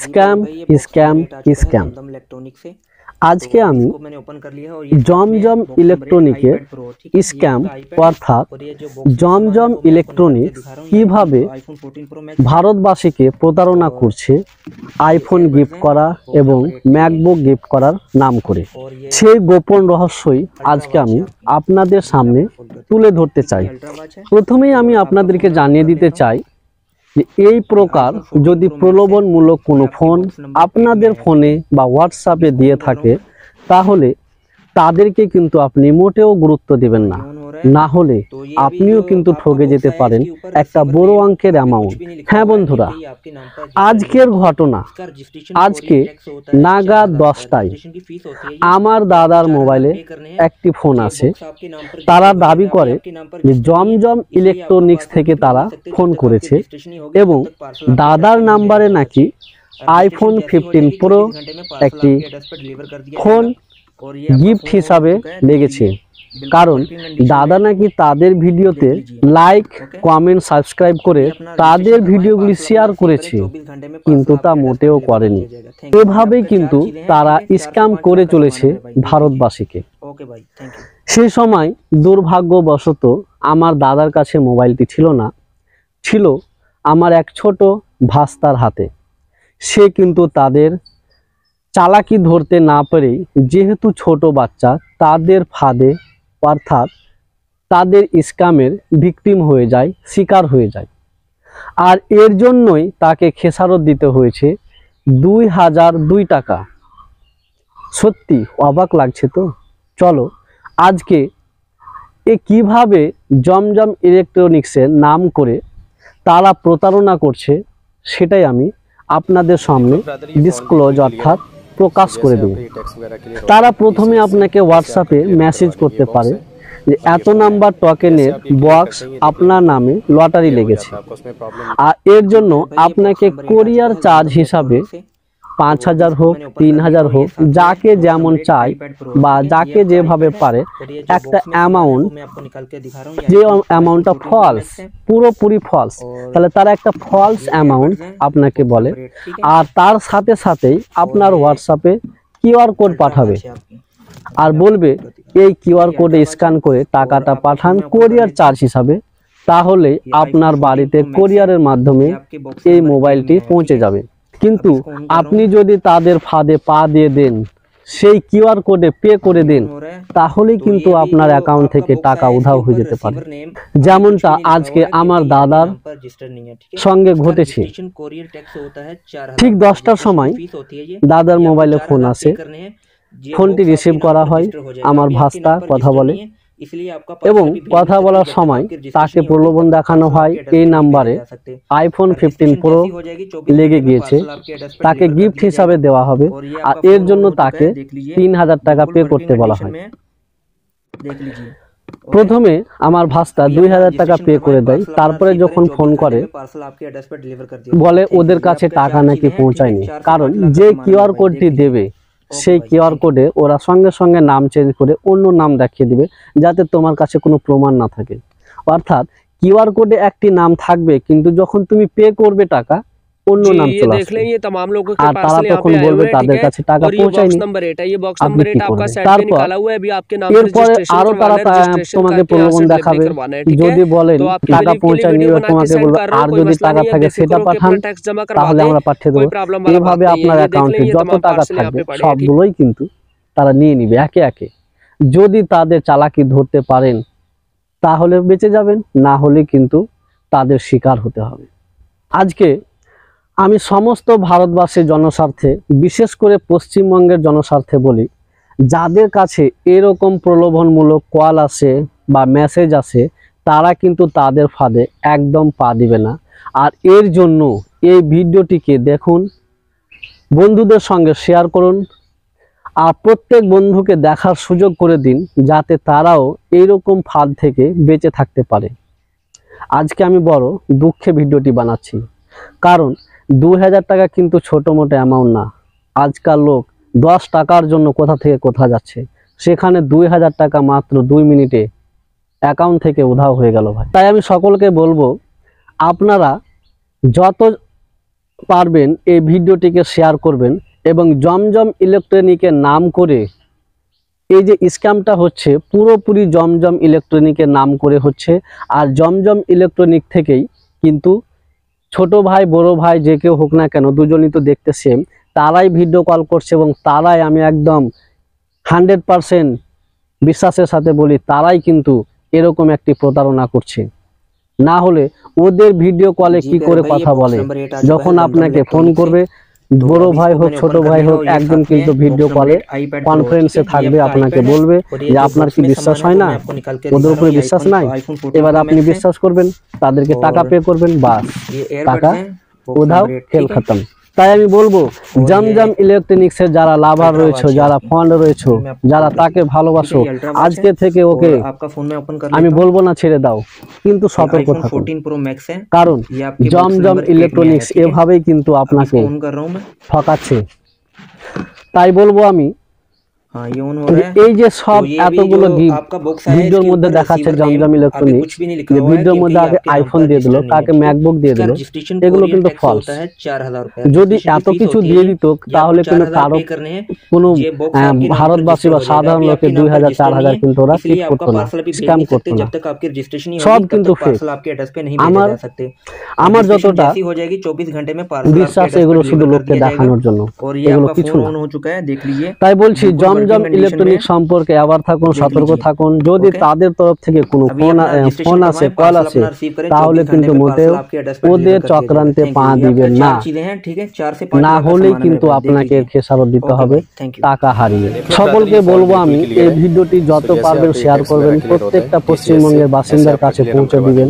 Scam scam scam. আজকে আমি জমজম ইলেকট্রনিকের scam অর্থাৎ জমজম ইলেকট্রনিক্স কিভাবে ভারতবাসীকে প্রতারণা করছে আইফোন গিফট করা এবং ম্যাকবুক গিফট করার নাম করে, সেই গোপন রহস্যই আজকে আমি আপনাদের সামনে তুলে ধরতে চাই। প্রথমেই আমি আপনাদেরকে জানিয়ে দিতে চাই যে এই প্রকার যদি প্রলোভনমূলক কোনো ফোন আপনাদের ফোনে বা হোয়াটসঅ্যাপে দিয়ে থাকে তাহলে তাদেরকে কিন্তু আপনি মোটেও গুরুত্ব দিবেন না, না হলে আপনিও কিন্তু ঠকে যেতে পারেন একটা বড় অঙ্কের অ্যামাউন্ট। হ্যাঁ বন্ধুরা, আজকের ঘটনা, আজকে নাগাদ 10টায় আমার দাদার মোবাইলে একটি ফোন আছে। তারা দাবি করে যে জমজম ইলেকট্রনিক্স থেকে তারা ফোন করেছে এবং দাদার নাম্বারে নাকি আইফোন 15 প্রো একটি ফোন গিফট হিসাবে লেগেছে। কারণ দাদা নাকি তাদের ভিডিওতে লাইক কমেন্ট সাবস্ক্রাইব করে তাদের ভিডিওগুলি শেয়ার করেছে, কিন্তু তা মোটেও করেনি। এভাবেই কিন্তু তারা স্ক্যাম করে চলেছে ভারতবাসীকে। সেই সময় দুর্ভাগ্যবশত আমার দাদার কাছে মোবাইলটি ছিল না, ছিল আমার এক ছোট ভাস্তার হাতে। সে কিন্তু তাদের চালাকি ধরতে না পেরেই, যেহেতু ছোট বাচ্চা, তাদের ফাঁদে অর্থাৎ তাদের স্ক্যামের ভিকটিম হয়ে যায়, শিকার হয়ে যায়। আর এর জন্যই তাকে খেসারত দিতে হয়েছে 2002 টাকা। সত্যি অবাক লাগছে তো। চলো আজকে কিভাবে জমজম ইলেকট্রনিক্সের নাম করে তারা প্রতারণা করছে সেটাই আমি আপনাদের সামনে ডিসক্লোজ অর্থাৎ প্রকাশ করে দেব। তারা প্রথমে আপনাকে হোয়াটসঅ্যাপে মেসেজ করতে পারে যে এত নাম্বার টোকেনের বক্স আপনার নামে লটারি লেগেছে, আর এর জন্য আপনাকে কোরিয়ার চার্জ হিসাবে 5000 হোক 3000 হোক, যাকে যেমন চাই বা যাকে যেভাবে পারে একটা অ্যামাউন্ট, যে অ্যামাউন্টটা ফলস, পুরোপুরি ফলস, তাহলে তারা একটা ফলস অ্যামাউন্ট আপনাকে বলে। আর তার সাথে সাথেই আপনার হোয়াটসঅ্যাপে কিউআর কোড পাঠাবে আর বলবে এই কিউআর কোডে স্ক্যান করে টাকাটা পাঠান কোরিয়ার চার্জ হিসাবে, তাহলে আপনার বাড়িতে কোরিয়ারের মাধ্যমে এই মোবাইলটি পৌঁছে যাবে। কিন্তু আপনি যদি তাদের ফাঁদে পা দিয়ে দেন, সেই কিউআর কোডে পে করে দেন, তাহলেই কিন্তু আপনার অ্যাকাউন্ট থেকে টাকা উধাও হয়ে যেতে পারে। যেমনটা আজকে আমার দাদার সঙ্গে ঘটেছে। ঠিক 10টার সময় দাদার মোবাইলে ফোন আসে, ফোনটি রিসিভ করা হয়, আমার ভাস্তা কথা বলে এবং কথা বলার সময় তাকে প্রলোভন দেখানো হয় এই নাম্বারে আইফোন 15 প্রো লেগে গিয়েছে, তাকে গিফট হিসাবে দেওয়া হবে, আর এর জন্য তাকে 3000 টাকা পে করতে বলা হয়। প্রথমে আমার ভাস্তা 2000 টাকা পে করে দেয়। তারপরে যখন ফোন করে বলে ওদের কাছে টাকা নাকি পৌঁছায়নি, কারণ যে কিউআর কোডটি দেবে সেই কিউআর কোডে ওরা সঙ্গে সঙ্গে নাম চেঞ্জ করে অন্য নাম দেখিয়ে দিবে, যাতে তোমার কাছে কোনো প্রমাণ না থাকে। অর্থাৎ কিউআর কোডে একটি নাম থাকবে, কিন্তু যখন তুমি পে করবে টাকা অন্য নাম চলে আসবে, আর তারা তখন বলবে তাদের কাছে টাকা পৌঁছায়নি, আপনি কি করবেন। তারপর এরপরে আরো তারা তোমাকে প্রলোভন দেখাবে, যদি বলেন টাকা পৌঁছায়নি তোমাকে বলবে আর যদি টাকা থাকে সেটা পাঠান, তাহলে আমরা পাঠিয়ে দেবো। এভাবে আপনার অ্যাকাউন্টে যত টাকা থাকবে সবগুলোই কিন্তু তারা নিয়ে নিবে একে একে। যদি তাদের চালাকি ধরতে পারেন তাহলে বেঁচে যাবেন, না হলে কিন্তু তাদের শিকার হতে হবে। আজকে আমি সমস্ত ভারতবাসীর জনস্বার্থে, বিশেষ করে পশ্চিমবঙ্গের জনস্বার্থে বলি, যাদের কাছে এরকম প্রলোভনমূলক কল আসে বা মেসেজ আসে তারা কিন্তু তাদের ফাঁদে একদম পা দিবে না। আর এর জন্য এই ভিডিওটিকে দেখুন, বন্ধুদের সঙ্গে শেয়ার করুন, আর প্রত্যেক বন্ধুকে দেখার সুযোগ করে দিন, যাতে তারাও এইরকম ফাঁদ থেকে বেঁচে থাকতে পারে। আজকে আমি বড় দুঃখে ভিডিওটি বানাচ্ছি, কারণ 2000 টাকা কিন্তু ছোট মোটো অ্যামাউন্ট না। আজকাল লোক 10 টাকার জন্য কোথা থেকে কোথা যাচ্ছে, সেখানে 2000 টাকা মাত্র 2 মিনিটে অ্যাকাউন্ট থেকে উধাও হয়ে গেল ভাই। তাই আমি সকলকে বলবো, আপনারা যত পারবেন এই ভিডিওটিকে শেয়ার করবেন এবং জমজম ইলেকট্রনিকের নাম করে এই যে স্ক্যামটা হচ্ছে পুরোপুরি জমজম ইলেকট্রনিকের নাম করে হচ্ছে। আর জমজম ইলেকট্রনিক থেকেই কিন্তু ছোট ভাই বড় ভাই যে কেউ হোক না কেন, দুজনই তো দেখতে সেম, তারাই ভিডিও কল করছে এবং তারাই, আমি একদম 100% বিশ্বাসের সাথে বলি, তারাই কিন্তু এরকম একটি প্রতারণা করছে। না হলে ওদের ভিডিও কলে কি করে কথা বলে? যখন আপনাকে ফোন করবে, বড় ভাই হোক ছোট ভাই হোক, একজন কিন্তু ভিডিও কলে কনফারেন্সে থাকবে, আপনাকে বলবে যে আপনার কি বিশ্বাস হয় না, ওদের উপরে বিশ্বাস নাই, এবার আপনি বিশ্বাস করবেন, তাদেরকে টাকা পে করবেন, বাস টাকা উধাও, খেল খতম। তাই আমি বলবো জমজম ইলেকট্রনিক্সের যারা লাভার রয়েছে, যারা ফান্ড রয়েছে, যারা তাকে ভালোবাসো, আজকে থেকে ওকে আমি বলবো না ছেড়ে দাও, কিন্তু সতর্ক থাকো, কারণ জমজম ইলেকট্রনিক্স এভাবেই কিন্তু আপনাকে ঠকাচ্ছে। তাই বলবো আমি, এই যে সব এতগুলো গিফট ভিডিওর মধ্যে দেখাচ্ছে জমজম ইলেকট্রনিক্স, যে ভিডিওর মধ্যে আগে আইফোন দিয়ে দিল, কাকে ম্যাকবুক দিয়ে দিল, এগুলো কিন্তু ফলস। যদি এত কিছু দিয়ে দিত তাহলে কিন্তু কারো কোনো ভারতবাসী বা সাধারণ লোকে 2000 4000 কিন্তু ওরা ক্লিক করতো না, স্ক্যাম করতো না, সব কিন্তু ফেক। আমার যতটা বিশ্বাস এগুলো শুধু লোককে দেখানোর জন্য, এগুলো কিছু না। তাই বলছি জমজম ইলেকট্রনিক সম্পর্কে আবার থাকুন, সতর্ক থাকুন। যদি তাদের তরফ থেকে কোনো ফোন আসে, কল আসে, তাহলে কিন্তু মোটেও ওদের চক্রান্তে পা দিবেন না, না হলেই কিন্তু আপনাকে খেসারত দিতে হবে টাকা হারিয়ে। সকলকে বলবো আমি, এই ভিডিওটি যত পারবেন শেয়ার করবেন, প্রত্যেকটা পশ্চিমবঙ্গের বাসিন্দার কাছে পৌঁছে দিবেন,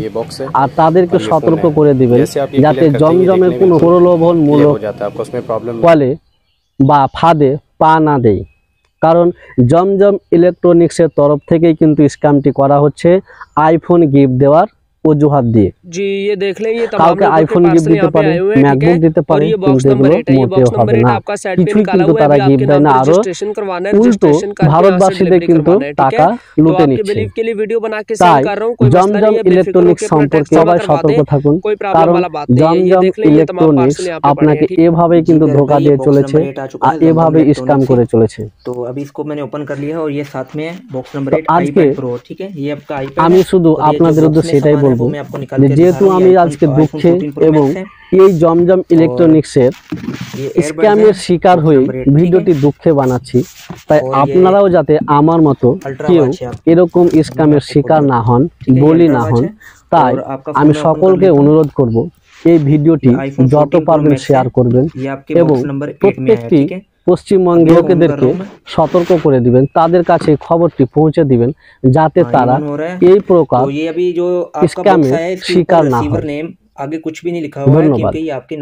আর তাদেরকে সতর্ক করে দিবেন যাতে জমজমের কোনো প্রলোভনমূলক কলে বা ফাঁদে পা না দেয়। কারণ জমজম ইলেকট্রনিক্সের তরফ থেকেই কিন্তু স্ক্যামটি করা হচ্ছে আইফোন গিফট দেওয়ার অজুহাত দিয়ে। जी ये देख लें, ये কাউকে আইফোন গিফট দিতে পারে, ম্যাকবুক দিতে পারে, কিন্তু এগুলো মোটেও হবে না, কিছুই কিন্তু তারা গিফট দেয় না, আরো উল্টো ভারতবাসীদের কিন্তু টাকা লুটে নিচ্ছে। তাই জমজম ইলেকট্রনিক্স সম্পর্কে সবাই সতর্ক থাকুন, কারণ জমজম ইলেকট্রনিক্স আপনাকে এভাবেই কিন্তু ধোঁকা দিয়ে চলেছে আর এভাবে স্ক্যাম করে চলেছে। तो अभी इसको मैंने ओपन कर लिया है और ये साथ में है बॉक्स नंबर 8 আজকে प्रो, ठीक है। ये आपका आईपैड আমি শুধু আপনাদের উদ্দেশ্যে এটাই বলবো যে যেহেতু আমি আজকে দুঃখে এবং এই জমজম ইলেকট্রনিক্সের স্ক্যামের শিকার হয়ে ভিডিওটি দুঃখে বানাচ্ছি, তাই আপনারাও যাতে আমার মতো কেউ এরকম স্ক্যামের শিকার না হন, বলি না হন, তাই আমি সকলকে অনুরোধ করব এই ভিডিওটি যত পারবেন শেয়ার করবেন এবং প্রত্যেকটি পশ্চিমবঙ্গের লোকেদেরকে সতর্ক করে দিবেন, তাদের কাছে খবরটি পৌঁছে দিবেন যাতে তারা এই প্রকার স্ক্যামের শিকার না হয়। आगे कुछ भी नहीं लिखा हुआ है क्योंकि ये आपके